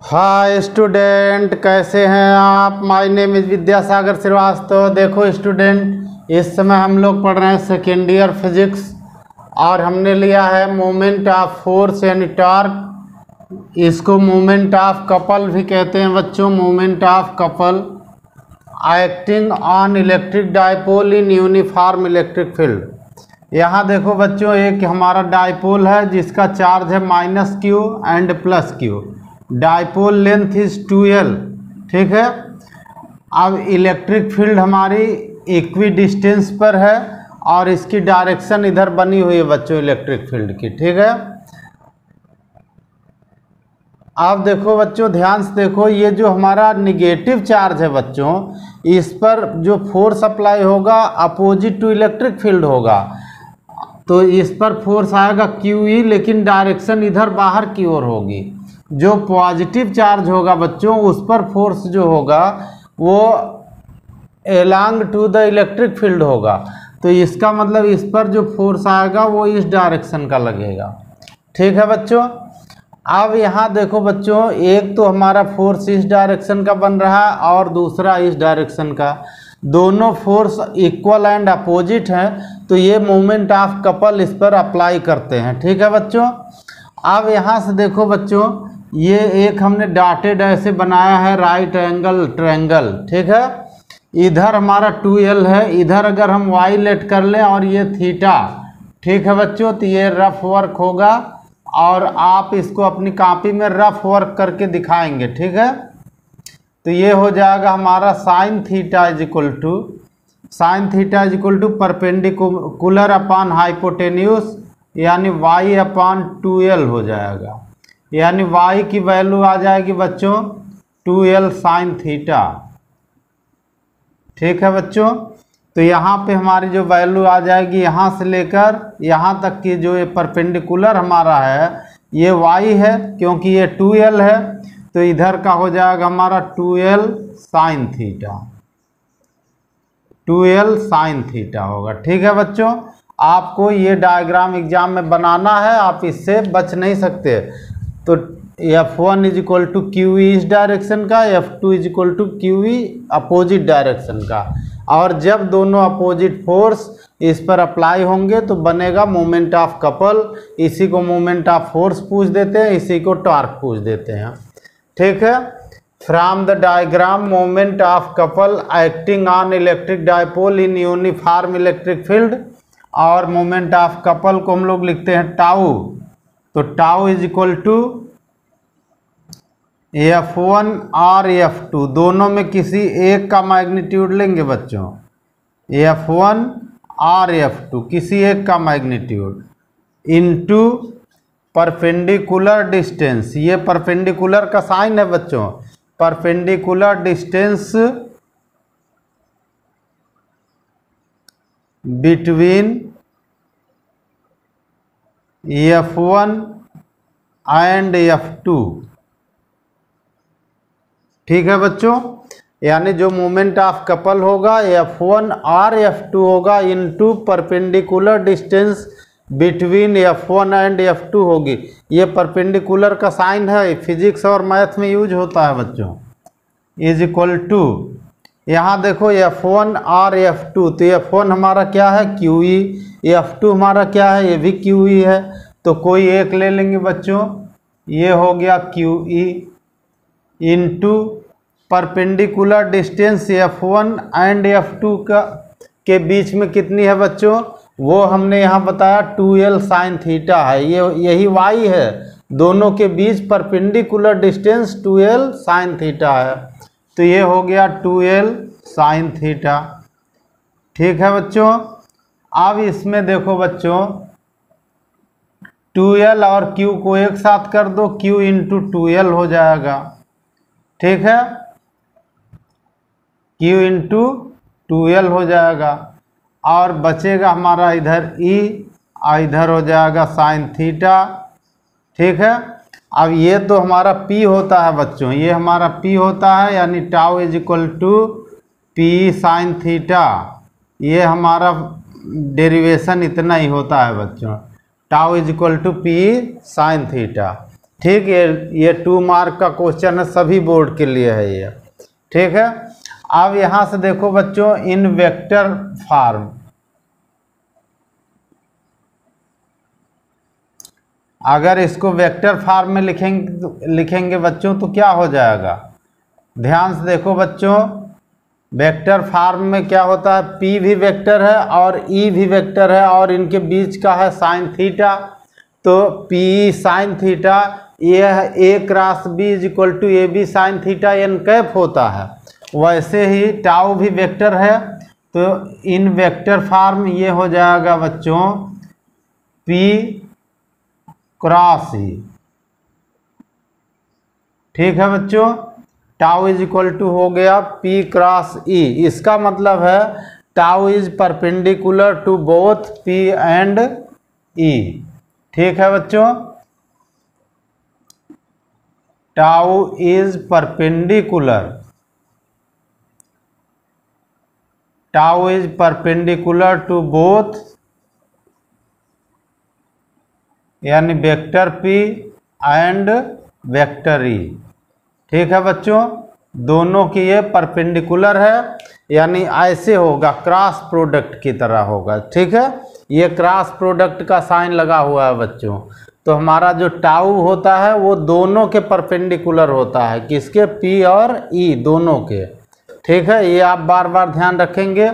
Hi student, कैसे हैं आप। My name is Vidyasagar Shrivastava. देखो स्टूडेंट, इस समय हम लोग पढ़ रहे हैं सेकेंड ईयर फिजिक्स और हमने लिया है मोमेंट ऑफ फोर्स यानी टॉर्क। इसको मोमेंट ऑफ कपल भी कहते हैं बच्चों, moment of couple acting on electric dipole in uniform electric field. यहाँ देखो बच्चों, एक हमारा डाइपोल है जिसका चार्ज है -q and +q। Dipole length is 2l, ठीक है। अब इलेक्ट्रिक फील्ड हमारी इक्वी डिस्टेंस पर है और इसकी डायरेक्शन इधर बनी हुई है बच्चों इलेक्ट्रिक फील्ड की, ठीक है। अब देखो बच्चों, ध्यान से देखो, ये जो हमारा निगेटिव चार्ज है बच्चों, इस पर जो फोर्स अप्लाई होगा अपोजिट टू इलेक्ट्रिक फील्ड होगा, तो इस पर फोर्स आएगा QE, लेकिन डायरेक्शन इधर बाहर की ओर होगी। जो पॉजिटिव चार्ज होगा बच्चों, उस पर फोर्स जो होगा वो along to the electric field होगा, तो इसका मतलब इस पर जो फोर्स आएगा वो इस डायरेक्शन का लगेगा, ठीक है बच्चों। अब यहाँ देखो बच्चों, एक तो हमारा फोर्स इस डायरेक्शन का बन रहा है और दूसरा इस डायरेक्शन का, दोनों फोर्स इक्वल एंड अपोजिट हैं, तो ये मोमेंट ऑफ कपल इस पर अप्लाई करते हैं, ठीक है बच्चों। अब यहाँ से देखो बच्चों, ये एक हमने डॉटेड ऐसे बनाया है राइट एंगल ट्रायंगल, ठीक है। इधर हमारा 2l है, इधर अगर हम y लेट कर लें और ये थीटा, ठीक है बच्चों, तो ये रफ वर्क होगा और आप इसको अपनी कॉपी में रफ वर्क करके दिखाएंगे, ठीक है। तो ये हो जाएगा हमारा sine theta is equal to perpendicular upon hypotenuse, यानी y अपॉन 2l हो जाएगा, यानी y की वैल्यू आ जाएगी बच्चों 2l साइन थीटा, ठीक है बच्चों। तो यहाँ पे हमारी जो वैल्यू आ जाएगी, यहाँ से लेकर यहाँ तक की जो ये परपेंडिकुलर हमारा है ये y है, क्योंकि ये 2l है, तो इधर का हो जाएगा हमारा 2l साइन थीटा होगा, ठीक है बच्चों। आपको ये डायग्राम एग्जाम में बनाना है, आप इससे बच नहीं सकते। तो F1 is equal to QE इस डायरेक्शन का, F2 is equal to QE opposite direction का, और जब दोनों अपोजिट फोर्स इस पर अप्लाई होंगे तो बनेगा मोमेंट ऑफ कपल। इसी को मोमेंट ऑफ फोर्स पूछ देते हैं, इसी को टॉर्क पूछ देते हैं, ठीक है। From the diagram moment of couple acting on electric dipole in uniform electric field, और मोमेंट ऑफ कपल को हम लोग लिखते हैं टाउ, तो tau is equal to F1 और F2, दोनों में किसी एक का मैग्नीट्यूड लेंगे बच्चों, F1 और F2 किसी एक का मैग्नीट्यूड इनटू परपेंडिकुलर डिस्टेंस, ये परपेंडिकुलर का साइन है बच्चों, perpendicular distance between F1 and F2, ठीक है बच्चों। यानी जो मोमेंट ऑफ कपल होगा F1 और F2 होगा into perpendicular distance between F1 and F2 होगी। ये परपेंडिकुलर का साइन है, फिजिक्स और मैथ में यूज होता है बच्चों, इज इक्वल टू, यहाँ देखो F1 और F2, तो F1 हमारा क्या है QE, F2 हमारा क्या है, ये भी QE है, तो कोई एक ले लेंगे बच्चों, ये हो गया QE into perpendicular distance F1 and F2 के बीच में कितनी है बच्चों, वो हमने यहाँ बताया 2l साइन थीटा है, ये यही y है, दोनों के बीच perpendicular distance 2l sine theta है, तो ये हो गया 2l साइन थीटा, ठीक है बच्चों। अब इसमें देखो बच्चों, 2l और q को एक साथ कर दो, q इंटू 2l हो जाएगा, ठीक है, q इंटू 2l हो जाएगा, और बचेगा हमारा इधर e, और इधर हो जाएगा साइन थीटा, ठीक है। अब ये तो हमारा p होता है बच्चों, ये हमारा p होता है, यानी tau is equal to p sine theta, ये हमारा डेरिवेशन इतना ही होता है बच्चों, tau is equal to p sine theta. ठीक, ये 2 मार्क का क्वेश्चन है, सभी बोर्ड के लिए है ये। ठीक है, अब यहां से देखो बच्चों, इन वेक्टर फॉर्म, अगर इसको वेक्टर फॉर्म में लिखेंगे बच्चों तो क्या हो जाएगा, ध्यान से देखो बच्चों। वेक्टर फॉर्म में क्या होता है, P भी वेक्टर है और E भी वेक्टर है और इनके बीच का है साइन थीटा, तो P साइन थीटा, यह A cross B is equal to AB sine theta n cap होता है। वैसे ही टाउ भी वेक्टर है, तो इन वेक्टर फॉर्म ये हो जाएगा बच्चों P क्रॉस E। ठीक है बच्चों, टाउ इज इक्वल टू हो गया P क्रॉस E। इसका मतलब है tau is perpendicular to both P and E। ठीक है बच्चों, tau is perpendicular to both, यानी vector P and vector E। ठीक है बच्चों, दोनों की ये परपेंडिकुलर है, यानी ऐसे होगा, क्रॉस प्रोडक्ट की तरह होगा। ठीक है, ये क्रॉस प्रोडक्ट का साइन लगा हुआ है बच्चों, तो हमारा जो टाउ होता है वो दोनों के परपेंडिकुलर होता है, किसके, P और E दोनों के। ठीक है, ये आप बार बार ध्यान रखेंगे।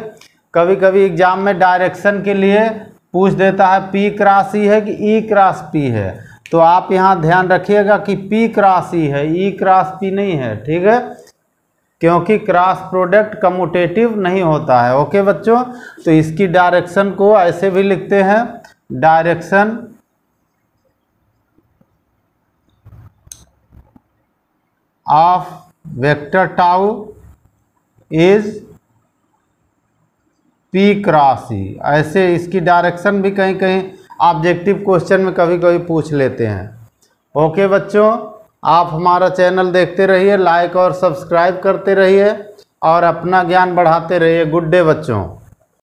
कभी कभी एग्जाम में डायरेक्शन के लिए पूछ देता है P क्रॉस E है कि E क्रॉस P है, तो आप यहाँ ध्यान रखिएगा कि P क्रॉस E है, E क्रॉस P नहीं है। ठीक है, क्योंकि क्रॉस प्रोडक्ट कम्यूटेटिव नहीं होता है। ओके बच्चों, तो इसकी डायरेक्शन को ऐसे भी लिखते हैं, direction of vector tau is P cross E। ऐसे इसकी डायरेक्शन भी कहीं कहीं ऑब्जेक्टिव क्वेश्चन में कभी कभी पूछ लेते हैं। ओके बच्चों, आप हमारा चैनल देखते रहिए, लाइक और सब्सक्राइब करते रहिए और अपना ज्ञान बढ़ाते रहिए। गुड डे बच्चों।